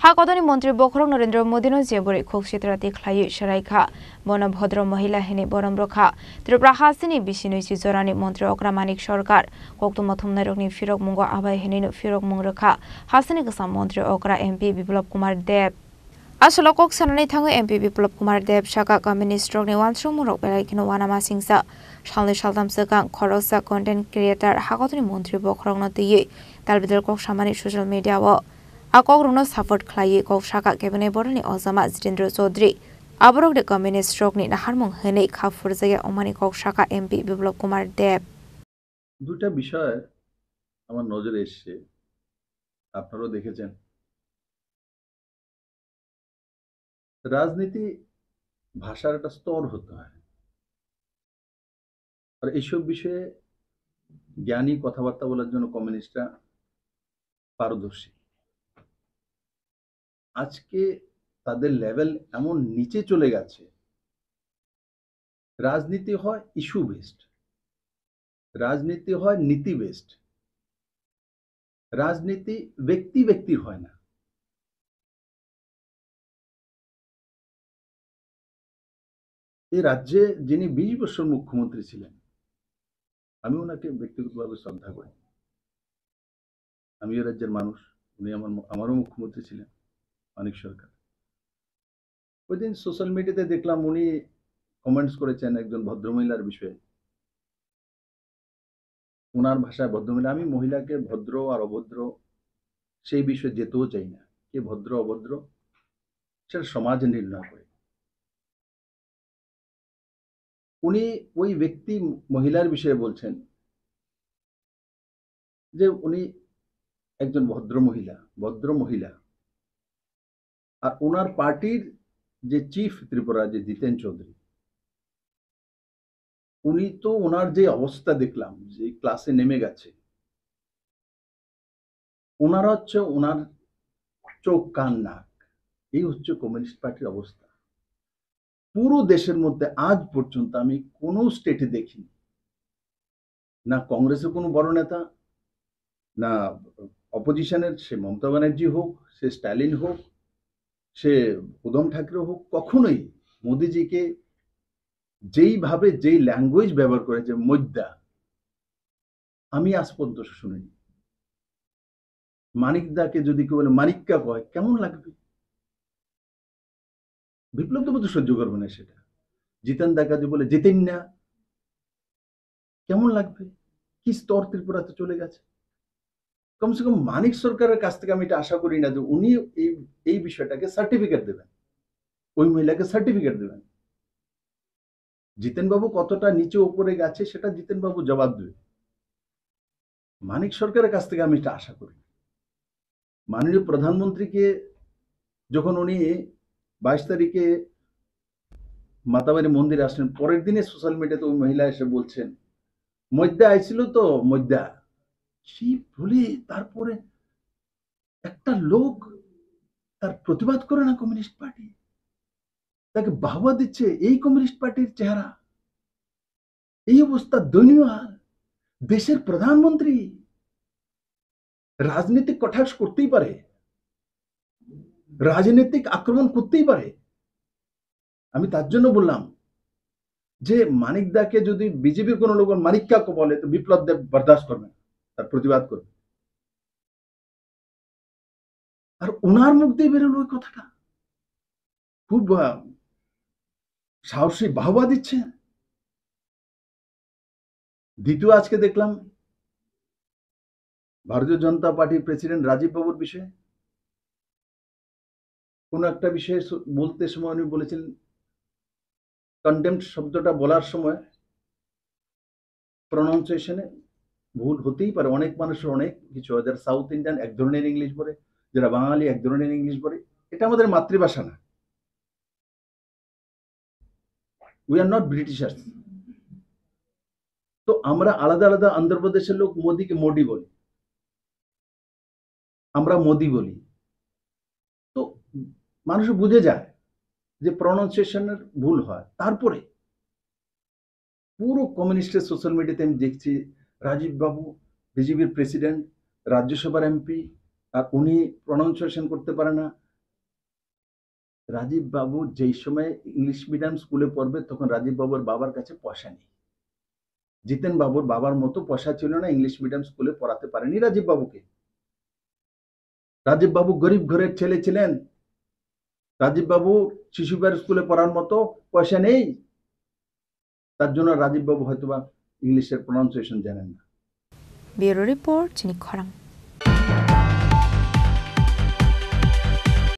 हाकदनी मंत्री बखरक नरेंद्र मोदी जेबरी खोक चित्राती ख्लायु सरायखा बनभद्र महिला हेने बरम रखा त्रिपुरा हासिनी बिसिनुसि जरानी मंत्री अक्रा मानिक सरकार कोकतुमा थुमनायरकनि फिरक मुंगो आबाय हेनेनो फिरक मुं रखा हासिनी गसा मंत्री अक्रा एमपी बिप्लब कुमार देव आसलो कोक सानानै थाङो एमपी बिप्लब कुमार देव शाखा कम्युनिस्ट रकनि वानस्रं मुरक बेलायखिनो वानामा सिंसा सालनै सालथामसो गां खरसा कन्टेन्ट क्रिएटर हाकदनी मंत्री बखरक नतयै दालबिदल कोक सामानि ससियेल मीडियाव आकक रुनो सापर्ट ख्लायै कक शाखा केबिने बरनि अजामा जितेन्द्र चौधरी आबरक दे कम्युनिस्ट रकनि नाहारमुं होनै खाफुर जायगा अमानि कक शाखा एमपी बिप्लब कुमार देव দুটা বিষয় আমার নজরে এসেছে আপনারাও দেখেছেন রাজনীতি ভাষার একটা স্তর হতে হয় আর এইসব বিষয়ে জ্ঞানী কথাবার্তা বলার জন্য কমিউনিস্টরা পারদর্শী আজকে তাদের লেভেল এমন নিচে চলে গেছে রাজনীতি হয় ইস্যু বেসড রাজনীতি হয় নীতি বেসড রাজনীতি ব্যক্তি ব্যক্তির হয় না এই রাজ্যে যিনি 20 বছর মুখ্যমন্ত্রী ছিলেন আমি ওনাকে ব্যক্তিগতভাবে শ্রদ্ধা করি আমি এই রাজ্যের মানুষ উনি আমারও মুখ্যমন্ত্রী ছিলেন মানিক সরকার ওই দিন সোশ্যাল মিডিয়াতে দেখলাম উনি কমেন্টস করেছেন একজন ভদ্রমহিলার বিষয়ে ওনার ভাষায় ভদ্রমহিলা আমি মহিলাকে ভদ্র আর অভদ্র সেই বিষয়ে যেতেও চাই না কে ভদ্র অভদ্র সেটা সমাজ নির্ণয় করে উনি ওই ব্যক্তি মহিলার বিষয়ে বলছেন যে উনি একজন ভদ্র মহিলা আর ওনার পার্টির যে চিফ ত্রিপুরা যে জিতেন চৌধুরী উনি তো ওনার যে অবস্থা দেখলাম যে ক্লাসে নেমে গেছে ওনারা হচ্ছে ওনার চোখ কান নাক এই হচ্ছে কমিউনিস্ট পার্টির অবস্থা পুরো দেশের মধ্যে আজ পর্যন্ত আমি কোনো স্টেটে দেখিনি না কংগ্রেসের কোনো বড় নেতা না অপোজিশনের সে মমতা ব্যানার্জি হোক সে স্ট্যালিন হোক সে উদ্ধব ঠাকরে হোক কখনোই মোদিজিকে যেইভাবে যেই ল্যাঙ্গুয়েজ ব্যবহার করেছে মধ্যা আমি আজ পর্যন্ত শুনিনি মানিকদাকে যদি কেউ বলে মানিক্কা কয় কেমন লাগবে বিপ্লব তো সহ্য করবে না সেটা জিতেন দাকে যদি বলে জিতেন না কেমন লাগবে কি স্তর ত্রিপুরাতে চলে গেছে কমসে কম মানিক সরকারের কাছ থেকে আমি এটা আশা করি না যে উনি এই বিষয়টাকে সার্টিফিকেট দেবেন ওই মহিলাকে সার্টিফিকেট দেবেন জিতেন বাবু কতটা নিচে উপরে গেছে সেটা জিতেন বাবু জবাব দেবে মানিক সরকারের কাছ থেকে আমি এটা আশা করি মাননীয় প্রধানমন্ত্রীকে যখন উনি 22 তারিখে মাতাবাড়ি মন্দিরে আসলেন পরের দিনে সোশ্যাল মিডিয়াতে ওই মহিলা এসে বলছেন মধ্যে আইছিল তো মধ্যা কি বলে তারপরে একটা লোক তার প্রতিবাদ করে না কমিউনিস্ট পার্টি তাকে বাহবা দিচ্ছে এই কমিউনিস্ট পার্টির চেহারা এই অবস্থা দয়নীয় হাল দেশের প্রধানমন্ত্রী রাজনৈতিক কটাক্ষ করতেই পারে রাজনৈতিক আক্রমণ করতেই পারে আমি তার জন্য বললাম যে মানিকদাকে যদি বিজেপির কোনো লোক মানিক্কা বলে তো বিপ্লব দেব বরদাস্ত করবে তার প্রতিবাদ করবে আর ওনার মুখ দিয়ে বেরোলো ওই কথাটা খুব সাহসী বাহবা দিচ্ছে দ্বিতীয় আজকে দেখলাম ভারতীয় জনতা পার্টির প্রেসিডেন্ট রাজীব বাবুর বিষয়ে কোন একটা বিষয়ে বলতে সময় উনি বলেছিলেন কন্টেম্পট শব্দটা বলার সময় প্রনাউন্সিয়েশনে ভুল হতেই পারে অনেক মানুষের অনেক কিছু যারা সাউথ ইন্ডিয়ান এক ধরনের ইংলিশ বলে যারা বাঙালি এক ধরনের ইংলিশ বলে এটা আমাদের মাতৃভাষা না উই আর নট ব্রিটিশার্স তো আমরা আলাদা আলাদা অন্ধ্রপ্রদেশের লোক মোদিকে মোদি বলি আমরা মোদি বলি তো মানুষ বুঝে যায় যে প্রনাউন্সিয়েশনের ভুল হয় তারপরে পুরো কমিউনিস্টের সোশ্যাল মিডিয়াতে আমি দেখছি রাজীব বাবু বিজেপির প্রেসিডেন্ট রাজ্যসভার এমপি আর উনি প্রনাউন্সিয়েশন করতে পারে না রাজীব বাবু যেই সময় ইংলিশ মিডিয়াম স্কুলে পড়বে তখন রাজীব বাবুর বাবার কাছে পয়সা নেই। জিতেন বাবুর বাবার মতো পয়সা ছিল না, ইংলিশ মিডিয়াম স্কুলে পড়াতে পারেনি রাজীব বাবুকে। রাজীব বাবু গরিব ঘরের ছেলে ছিলেন। রাজীব বাবু শিশুবিহার স্কুলে পড়ার মতো পয়সা নেই, তার জন্য রাজীব বাবু হয়তোবা ইংলিশের প্রনাউন্সিয়েশন জানেন না। ব্যুরো রিপোর্ট, চিনিক খরাং।